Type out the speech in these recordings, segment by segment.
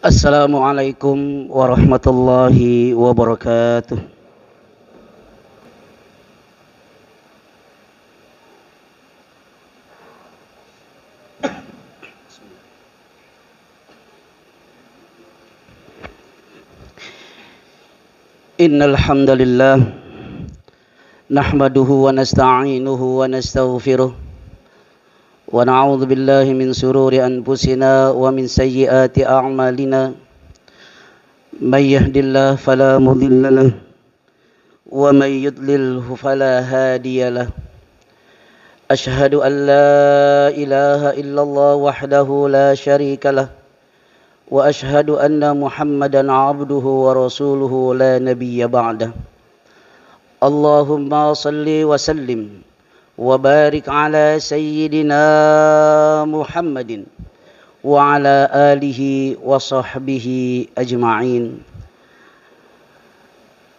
Assalamualaikum warahmatullahi wabarakatuh. Innal hamdalillah nahmaduhu wa nasta'inuhu wa nastaghfiruh wa na'udzu billahi min sururi anfusina wa min sayyiati a'malina may yahdihillahu fala mudilla lahu wa may yudlilhu fala hadiya lahu asyhadu an la ilaha illallah wahdahu la syarika lahu wa asyhadu anna muhammadan abduhu wa rasuluhu la nabiyya ba'dah. Allahumma salli wa sallim wa barik ala sayyidina Muhammadin wa ala alihi wa sahbihi ajma'in.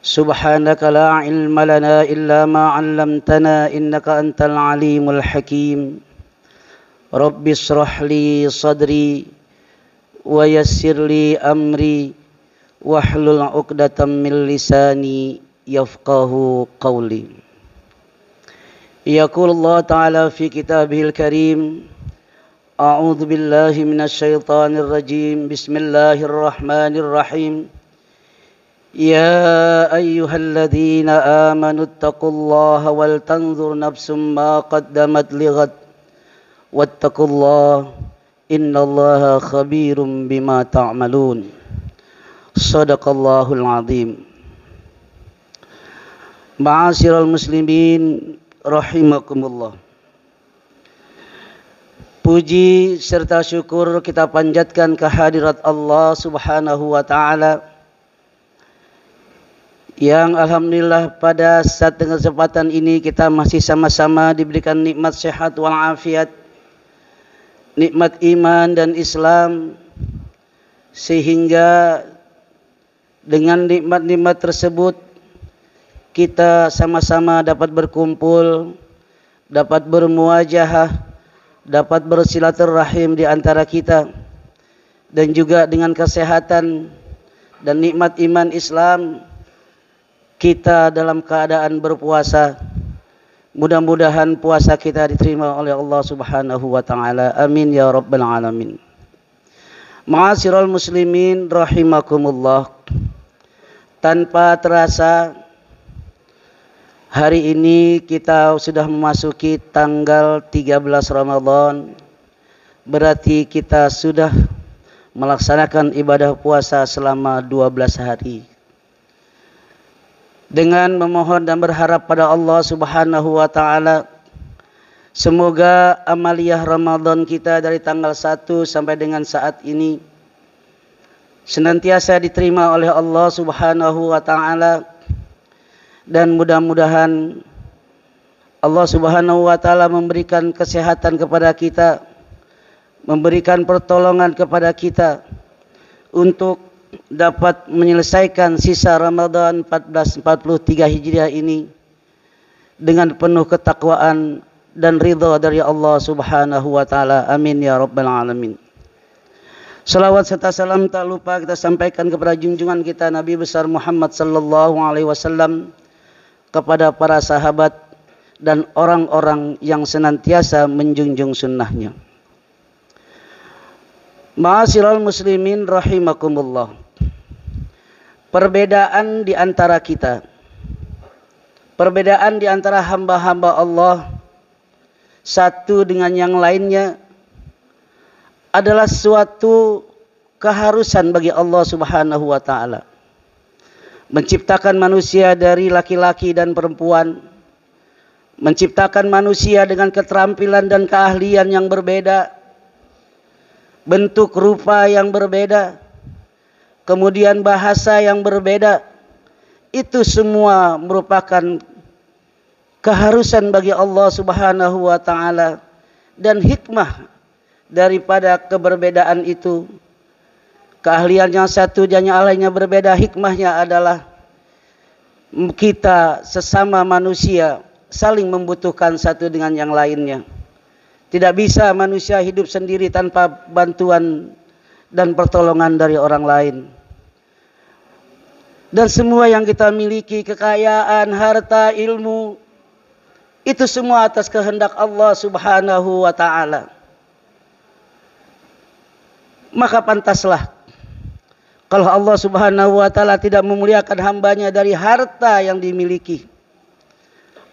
Subhanaka la ilma lana illa ma 'allamtana innaka antal alimul hakim. Rabbi shrah li sadri wa yassir li amri wahlul 'uqdatam min lisani yafqahu qawli. Yaqul Allah Ta'ala fi kitabihil karim, a'udzu billahi minasy syaithanir rajim, bismillahirrahmanirrahim. Ya ayyuhalladzina amanu taqullaha wal tanzur nafsum ma qaddamat lighad wattaqullaha innallaha khabirum bima ta'malun. Shadaqallahul azim. Ma'asyiral muslimin rahimakumullah. Puji serta syukur kita panjatkan kehadirat Allah Subhanahu wa taala yang alhamdulillah pada saat dengan kesempatan ini kita masih sama-sama diberikan nikmat sehat wal afiat, nikmat iman dan Islam, sehingga dengan nikmat-nikmat tersebut kita sama-sama dapat berkumpul, dapat bermuajahah, dapat bersilaturahim di antara kita, dan juga dengan kesehatan dan nikmat iman Islam kita dalam keadaan berpuasa. Mudah-mudahan puasa kita diterima oleh Allah Subhanahu wa taala. Amin ya rabbal alamin. Ma'asyiral muslimin rahimakumullah. Tanpa terasa hari ini kita sudah memasuki tanggal 13 Ramadan. Berarti kita sudah melaksanakan ibadah puasa selama 12 hari. Dengan memohon dan berharap pada Allah Subhanahu wa taala, semoga amaliyah Ramadan kita dari tanggal 1 sampai dengan saat ini senantiasa diterima oleh Allah Subhanahu wa taala, dan mudah-mudahan Allah Subhanahu wa taala memberikan kesehatan kepada kita, memberikan pertolongan kepada kita untuk dapat menyelesaikan sisa Ramadan 1443 Hijriah ini dengan penuh ketakwaan dan ridha dari Allah Subhanahu wa taala. Amin ya rabbal alamin. Salawat serta salam tak lupa kita sampaikan kepada junjungan kita Nabi besar Muhammad sallallahu alaihi wasallam, kepada para sahabat dan orang-orang yang senantiasa menjunjung sunnahnya. Ma'asyiral muslimin rahimakumullah. Perbedaan di antara kita, perbedaan di antara hamba-hamba Allah satu dengan yang lainnya adalah suatu keharusan bagi Allah Subhanahu wa taala. Menciptakan manusia dari laki-laki dan perempuan, menciptakan manusia dengan keterampilan dan keahlian yang berbeda, bentuk rupa yang berbeda, kemudian bahasa yang berbeda. Itu semua merupakan keharusan bagi Allah Subhanahu wa taala, dan hikmah daripada keberbedaan itu. Keahlian yang satu dan yang lainnya berbeda, hikmahnya adalah kita sesama manusia saling membutuhkan satu dengan yang lainnya. Tidak bisa manusia hidup sendiri tanpa bantuan dan pertolongan dari orang lain. Dan semua yang kita miliki, kekayaan, harta, ilmu, itu semua atas kehendak Allah Subhanahu wa ta'ala. Maka pantaslah kalau Allah Subhanahu wa ta'ala tidak memuliakan hambanya dari harta yang dimiliki.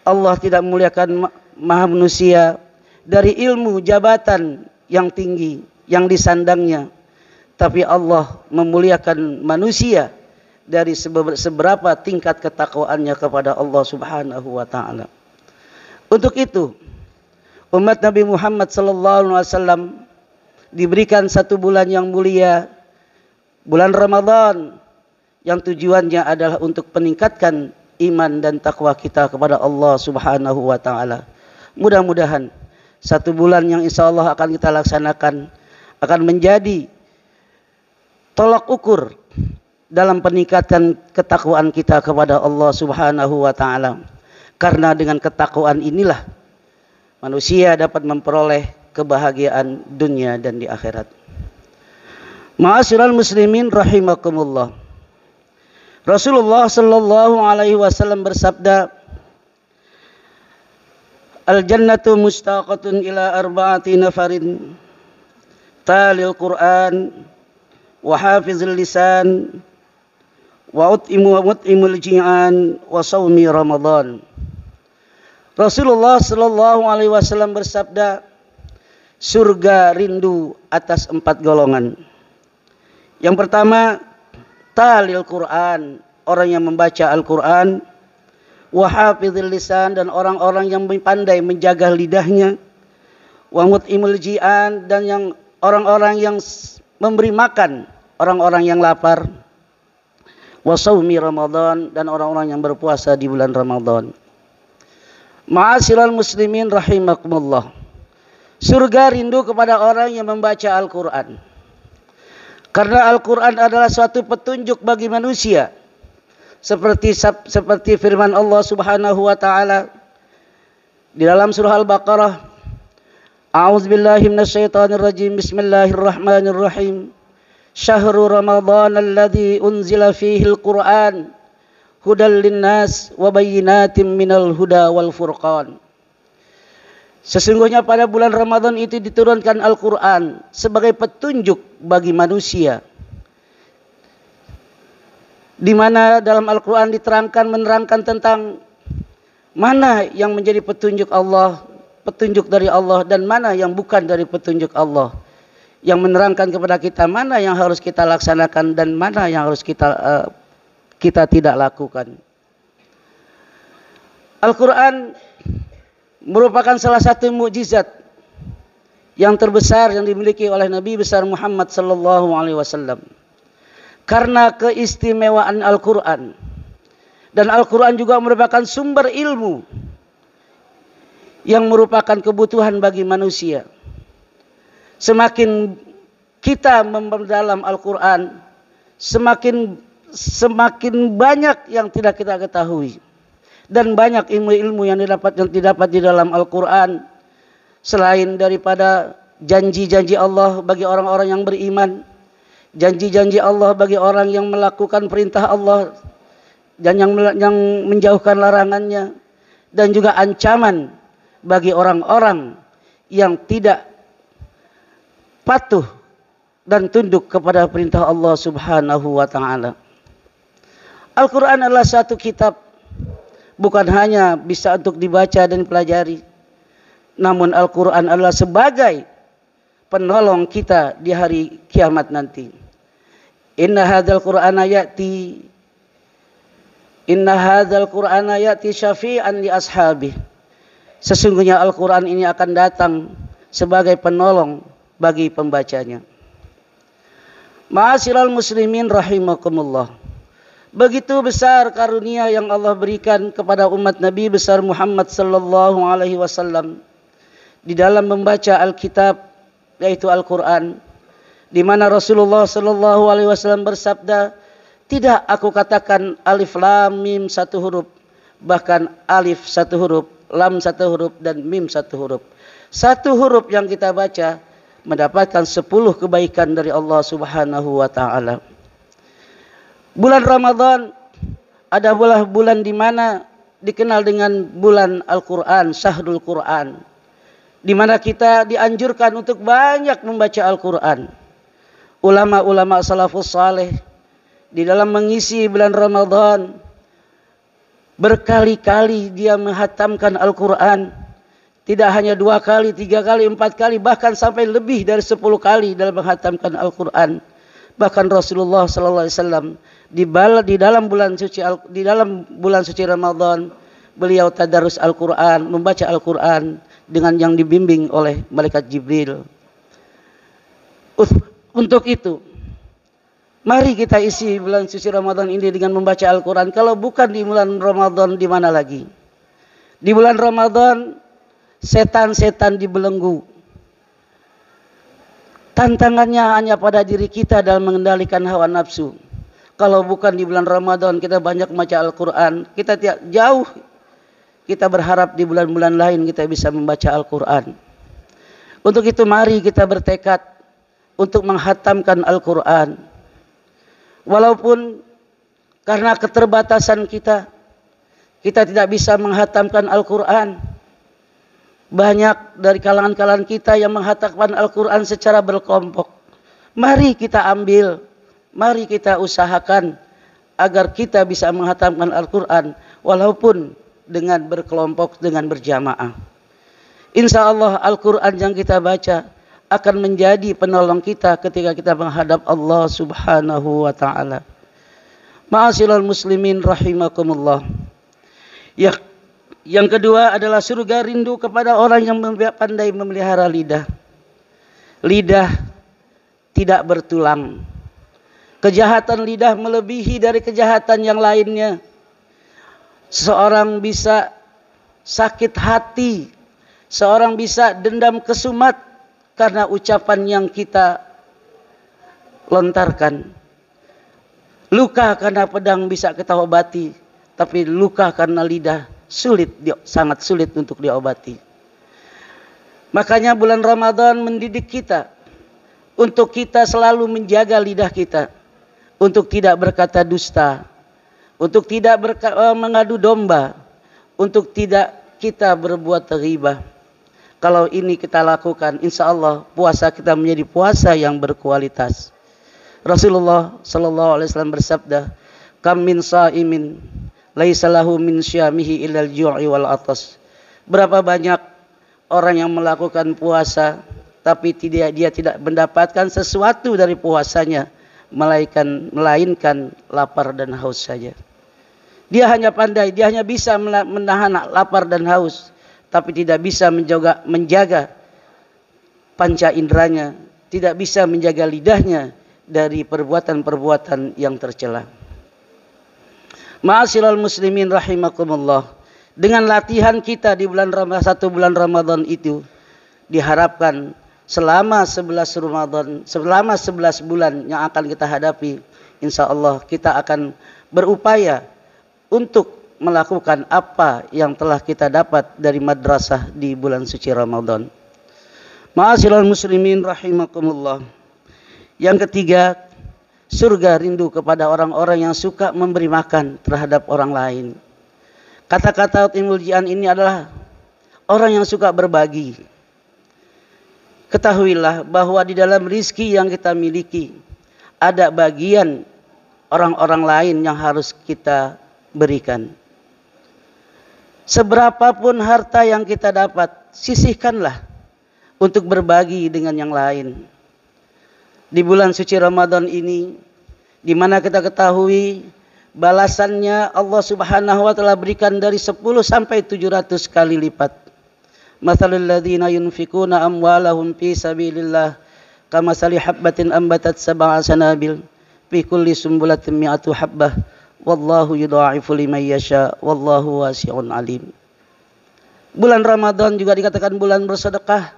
Allah tidak memuliakan manusia dari ilmu, jabatan yang tinggi yang disandangnya. Tapi Allah memuliakan manusia dari seberapa tingkat ketakwaannya kepada Allah Subhanahu wa ta'ala. Untuk itu, umat Nabi Muhammad sallallahu alaihi wasallam diberikan satu bulan yang mulia, bulan Ramadan, yang tujuannya adalah untuk meningkatkan iman dan takwa kita kepada Allah Subhanahu wa ta'ala. Mudah-mudahan satu bulan yang insya Allah akan kita laksanakan akan menjadi tolak ukur dalam peningkatan ketakwaan kita kepada Allah Subhanahu wa ta'ala. Karena dengan ketakwaan inilah manusia dapat memperoleh kebahagiaan dunia dan di akhirat. Ma'asyiral muslimin rahimakumullah. Rasulullah sallallahu alaihi wasallam bersabda, "Al-jannatu mustaqatun ila arba'ati nafarin, talil Qur'an, wa hafizul lisan, wa mut'imul ji'an, wa sawmi Ramadan." Rasulullah sallallahu alaihi wasallam bersabda, surga rindu atas 4 golongan. Yang pertama, talil Quran, orang yang membaca Al-Quran, wa hafizil lisan, dan orang-orang yang pandai menjaga lidahnya, wa mut'imul ji'an, dan yang orang-orang yang memberi makan orang-orang yang lapar, wa sawmi Ramadan, dan orang-orang yang berpuasa di bulan Ramadan. Ma'asyiral muslimin rahimakumullah. Surga rindu kepada orang yang membaca Al-Quran. Karena Al-Quran adalah suatu petunjuk bagi manusia. Seperti firman Allah Subhanahu wa ta'ala di dalam surah Al-Baqarah. A'udzubillahi minasyaitonirrajim. Bismillahirrahmanirrahim. Syahrul Ramadan alladzi unzila fihi Al-Quran hudal linnas wa bayyinatin minal huda wal furqan. Sesungguhnya pada bulan Ramadan itu diturunkan Al-Quran sebagai petunjuk bagi manusia. Di mana dalam Al-Quran menerangkan tentang mana yang menjadi petunjuk Allah, petunjuk dari Allah, dan mana yang bukan dari petunjuk Allah. Yang menerangkan kepada kita mana yang harus kita laksanakan dan mana yang harus kita tidak lakukan. Al-Quran merupakan salah satu mukjizat yang terbesar yang dimiliki oleh Nabi besar Muhammad sallallahu alaihi wasallam. Karena keistimewaan Al-Quran, dan Al-Quran juga merupakan sumber ilmu yang merupakan kebutuhan bagi manusia. Semakin kita memperdalam Al-Quran, semakin banyak yang tidak kita ketahui. Dan banyak ilmu-ilmu yang didapat di dalam Al-Quran. Selain daripada janji-janji Allah bagi orang-orang yang beriman, janji-janji Allah bagi orang yang melakukan perintah Allah dan yang menjauhkan larangannya, dan juga ancaman bagi orang-orang yang tidak patuh dan tunduk kepada perintah Allah Subhanahu wa ta'ala. Al-Quran adalah satu kitab bukan hanya bisa untuk dibaca dan pelajari, namun Al-Quran adalah sebagai penolong kita di hari kiamat nanti. Inna hadzal Qur'ana ya'ti syafi'an li ashabi. Sesungguhnya Al-Quran ini akan datang sebagai penolong bagi pembacanya. Ma'asyiral muslimin rahimakumullah. Begitu besar karunia yang Allah berikan kepada umat Nabi besar Muhammad sallallahu alaihi wasallam di dalam membaca Alkitab, yaitu Al-Quran, di mana Rasulullah sallallahu alaihi wasallam bersabda, "Tidak aku katakan alif lam mim satu huruf, bahkan alif satu huruf, lam satu huruf, dan mim satu huruf." Satu huruf yang kita baca mendapatkan 10 kebaikan dari Allah Subhanahu wa taala. Bulan Ramadan adalah bulan di mana dikenal dengan bulan Al-Qur'an, Syahrul Qur'an. Di mana kita dianjurkan untuk banyak membaca Al-Qur'an. Ulama-ulama salafus saleh di dalam mengisi bulan Ramadan berkali-kali dia menghatamkan Al-Qur'an. Tidak hanya 2 kali, 3 kali, 4 kali, bahkan sampai lebih dari 10 kali dalam menghatamkan Al-Qur'an. Bahkan Rasulullah sallallahu alaihi wasallam di dalam bulan suci Ramadan beliau tadarus Al-Qur'an, membaca Al-Qur'an dengan yang dibimbing oleh malaikat Jibril. Untuk itu, mari kita isi bulan suci Ramadan ini dengan membaca Al-Quran. Kalau bukan di bulan Ramadan, di mana lagi? Di bulan Ramadan, setan-setan dibelenggu. Tantangannya hanya pada diri kita dalam mengendalikan hawa nafsu. Kalau bukan di bulan Ramadan, kita banyak membaca Al-Quran. Kita tidak jauh. Kita berharap di bulan-bulan lain kita bisa membaca Al-Quran. Untuk itu mari kita bertekad untuk menghatamkan Al-Quran. Walaupun karena keterbatasan kita tidak bisa menghatamkan Al-Quran. Banyak dari kalangan-kalangan kita yang menghatamkan Al-Quran secara berkelompok. Mari kita ambil, mari kita usahakan agar kita bisa menghatamkan Al-Quran. Walaupun dengan berkelompok, dengan berjamaah. Insya Allah Al-Quran yang kita baca akan menjadi penolong kita ketika kita menghadap Allah Subhanahu wa taala. Ma'asyiral muslimin rahimakumullah. Yang kedua adalah surga rindu kepada orang yang pandai memelihara lidah. Lidah tidak bertulang. Kejahatan lidah melebihi dari kejahatan yang lainnya. Seorang bisa sakit hati, seorang bisa dendam kesumat karena ucapan yang kita lontarkan. Luka karena pedang bisa kita obati, tapi luka karena lidah sangat sulit untuk diobati. Makanya bulan Ramadan mendidik kita untuk kita selalu menjaga lidah kita, untuk tidak berkata dusta, untuk tidak mengadu domba, untuk tidak kita berbuat ghibah. Kalau ini kita lakukan, insya Allah puasa kita menjadi puasa yang berkualitas. Rasulullah sallallahu alaihi wasallam bersabda, "Kam min sha'imin laisa lahu min syamihi illal ju'i wal atas." Berapa banyak orang yang melakukan puasa tapi dia tidak mendapatkan sesuatu dari puasanya melainkan lapar dan haus saja. Dia hanya pandai, dia hanya bisa menahan lapar dan haus, tapi tidak bisa menjaga panca inderanya, tidak bisa menjaga lidahnya dari perbuatan-perbuatan yang tercela. Ma'asyiral muslimin rahimakumullah. Dengan latihan kita di bulan bulan Ramadan itu diharapkan selama 11 bulan yang akan kita hadapi, insya Allah kita akan berupaya untuk melakukan apa yang telah kita dapat dari madrasah di bulan suci Ramadan. Ma'asyiral muslimin rahimakumullah. Yang ketiga, surga rindu kepada orang-orang yang suka memberi makan terhadap orang lain. Kata-kata Timul Jian ini adalah orang yang suka berbagi. Ketahuilah bahwa di dalam rizki yang kita miliki ada bagian orang-orang lain yang harus kita berikan. Seberapapun harta yang kita dapat, sisihkanlah untuk berbagi dengan yang lain. Di bulan suci Ramadan ini, di mana kita ketahui balasannya Allah Subhanahu wa taala berikan dari 10 sampai 700 kali lipat. Mathalul ladzina yunfikuna amwalahum fi sabilillah kamathali habbatin ambatat sab'a sanabil fi kulli sumbulatin mi'atu habbah wallahu yudha'ifu liman yasha wallahu wasi'un alim. Bulan Ramadan juga dikatakan bulan bersedekah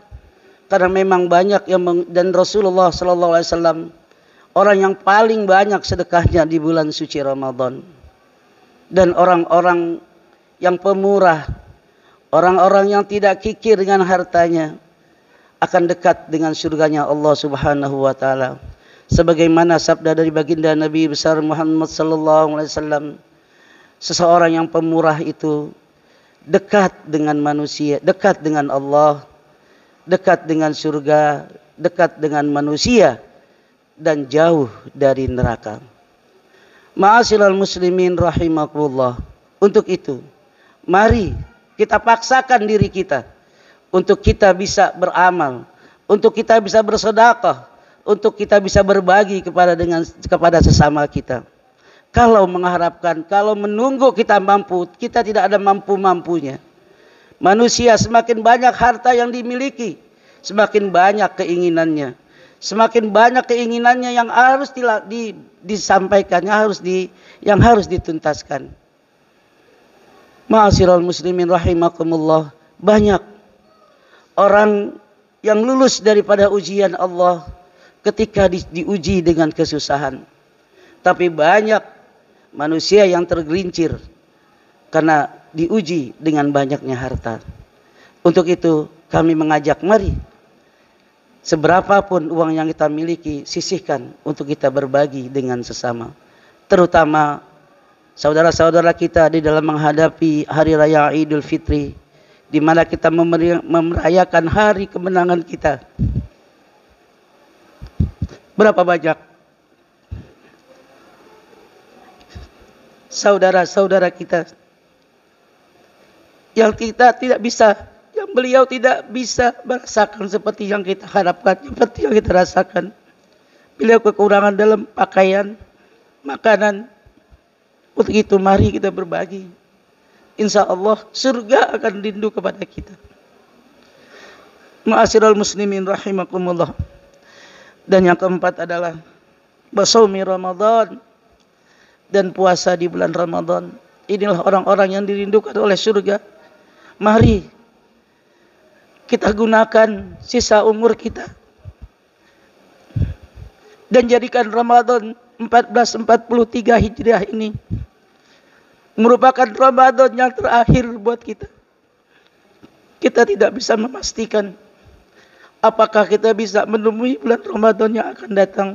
karena memang banyak dan Rasulullah sallallahu alaihi wasallam orang yang paling banyak sedekahnya di bulan suci Ramadan. Dan orang-orang yang pemurah, orang-orang yang tidak kikir dengan hartanya, akan dekat dengan surganya Allah Subhanahu wa taala. Sebagaimana sabda dari baginda Nabi besar Muhammad sallallahu alaihi wasallam, seseorang yang pemurah itu dekat dengan manusia, dekat dengan Allah, dekat dengan surga, dekat dengan manusia, dan jauh dari neraka. Ma'asyiral muslimin rahimakumullah. Untuk itu, mari kita paksakan diri kita untuk kita bisa beramal, untuk kita bisa bersedekah, untuk kita bisa berbagi kepada sesama kita. Kalau mengharapkan, kalau menunggu kita mampu, kita tidak ada mampu-mampunya. Manusia semakin banyak harta yang dimiliki, semakin banyak keinginannya. Semakin banyak keinginannya yang harus disampaikan, yang harus dituntaskan. Ma'asyiral muslimin rahimakumullah. Banyak orang yang lulus daripada ujian Allah ketika diuji dengan kesusahan. Tapi banyak manusia yang tergelincir karena diuji dengan banyaknya harta. Untuk itu kami mengajak, mari seberapapun uang yang kita miliki, sisihkan untuk kita berbagi dengan sesama. Terutama saudara-saudara kita di dalam menghadapi hari raya Idul Fitri, di mana kita merayakan hari kemenangan kita. Berapa banyak saudara-saudara kita yang kita tidak bisa, yang beliau tidak bisa merasakan seperti yang kita harapkan, seperti yang kita rasakan. Beliau kekurangan dalam pakaian, makanan. Untuk itu mari kita berbagi. Insya Allah surga akan rindu kepada kita. Ma'asyiral muslimin rahimakumullah. Dan yang keempat adalah basawmi Ramadan, dan puasa di bulan Ramadan. Inilah orang-orang yang dirindukan oleh surga. Mari kita gunakan sisa umur kita dan jadikan Ramadan 1443 Hijriah ini merupakan Ramadan yang terakhir buat kita. Kita tidak bisa memastikan apakah kita bisa menemui bulan Ramadan yang akan datang.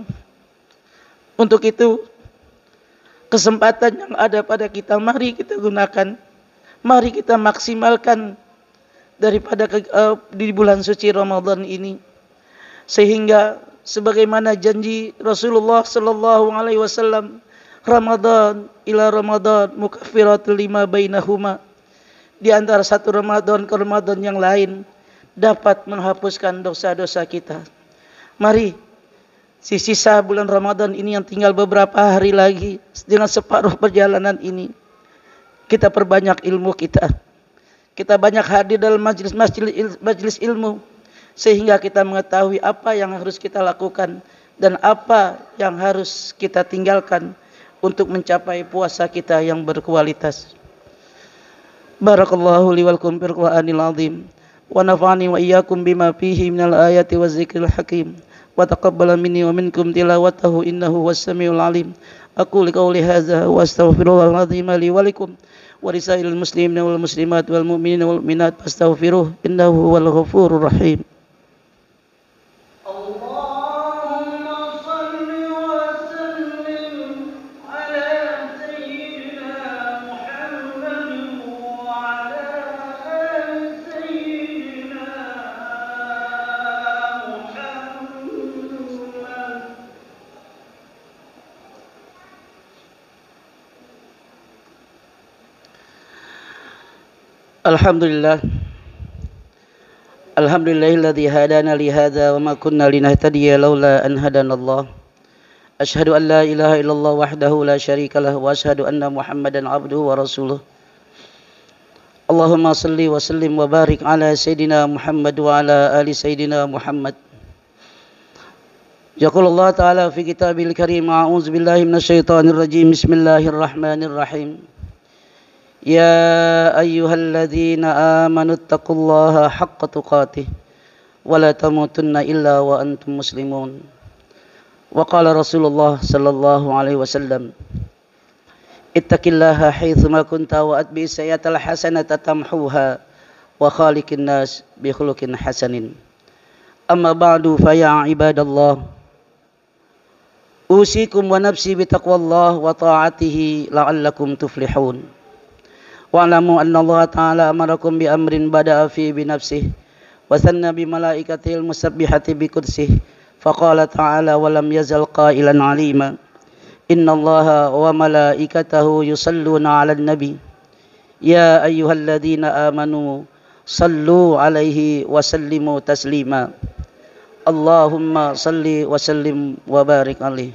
Untuk itu, kesempatan yang ada pada kita, mari kita gunakan, mari kita maksimalkan daripada di bulan suci Ramadan ini, sehingga sebagaimana janji Rasulullah sallallahu alaihi wasallam, Ramadan ila Ramadan mukaffiratul lima bainahuma, di antara satu Ramadan ke Ramadan yang lain dapat menghapuskan dosa-dosa kita. Mari sisa bulan Ramadan ini yang tinggal beberapa hari lagi, dengan separuh perjalanan ini, kita perbanyak ilmu kita. Kita banyak hadir dalam majelis ilmu, sehingga kita mengetahui apa yang harus kita lakukan dan apa yang harus kita tinggalkan untuk mencapai puasa kita yang berkualitas. Barakallahu li wal lakum fil Qur'anil azim wa nafa'ani wa iyyakum bima fihi minal ayati waz zikril hakim wa taqabbala minni wa minkum tilawatahu innahu was-sami'ul alim. Aqulu qawli hadza wa astaghfirullahal azim li wa lakum wa lisairil muslimina wal muslimat wal mu'minina wal mu'minat fastaghfiruh innahu huwal ghafurur rahim. Alhamdulillah. Alhamdulillahilladzi hadana li hadza wa ma kunna linahtadiya laula an hadanallah. Asyhadu an la ilaha illallah wahdahu la syarikalah wa asyhadu anna Muhammadan abduhu wa rasuluh. Allahumma salli wa sallim wa barik ala sayyidina Muhammad wa ala ali sayyidina Muhammad. Yaqulullah ta'ala fi kitabil karim, a'udzu billahi minasyaitonir rajim. Bismillahirrahmanirrahim. يا أيها الذين آمنوا اتقوا الله حق تقاته ولا تموتن إلا وأنتم مسلمون. وقال رسول الله صلى الله عليه وسلم اتق الله حيثما كنت وأتبع السيئة الحسنة تمحوها وخالق الناس بخلق حسن. أما بعد فيا عباد الله أوصيكم ونفسي بتقوى الله وطاعته لعلكم تفلحون واعلموا أن الله تعالى أمركم بأمر بدأ فيه بنفسه وثنى بملائكته المسبحة بقدسه فقال تعالى ولم يزل قائلا عليما إن الله وملائكته يصلون على النبي يا أيها الذين آمنوا صلوا عليه وسلموا تسليما اللهم صل وسلم وبارك عليه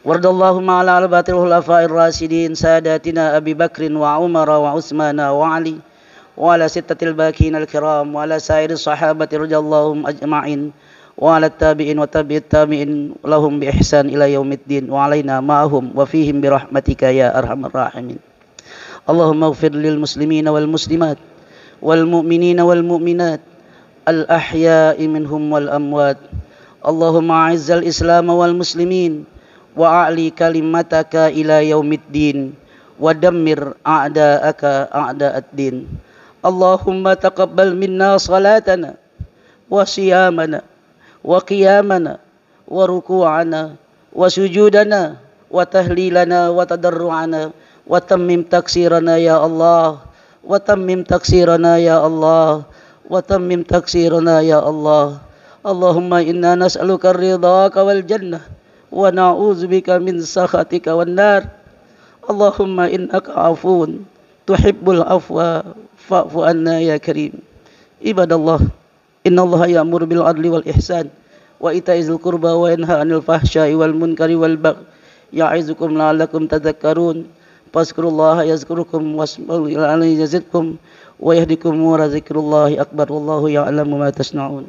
وارض اللهم على أربعة الخلفاء الراشدين ساداتنا أبي بكر وعمر وعثمان وعلي وعلى ستة الباقين الكرام وعلى سائر الصحابة رضي الله أجمعين وعلى التابعين وتابع التابعين لهم بإحسان إلى يوم الدين وعلينا معهم وفيهم برحمتك يا أرحم الراحمين اللهم اغفر للمسلمين والمسلمات والمؤمنين والمؤمنات الأحياء منهم والأموات اللهم أعز الإسلام والمسلمين وأعلي كلمتك إلى يوم الدين ودمر أعداءك أعداء الدين اللهم تقبل منا صلاتنا وصيامنا وقيامنا وركوعنا وسجودنا وتهليلنا وتضرعنا وتمم تقصيرنا يا الله وتمم تقصيرنا يا الله وتمم تقصيرنا يا الله اللهم إنا نسألك رضاك والجنة ونعوذ بك من سخطك والنار اللهم إنك عفو تحب العفو فاعف عنا يا كريم عباد الله إن الله يأمر بالعدل والإحسان وإيتاء ذي القربى وينهى عن الفحشاء والمنكر والبغي يعظكم لعلكم تذكرون فاذكروا الله يذكركم واسمعوا عليه يزدكم ويهدكم ورزق الله أكبر والله يعلم ما تصنعون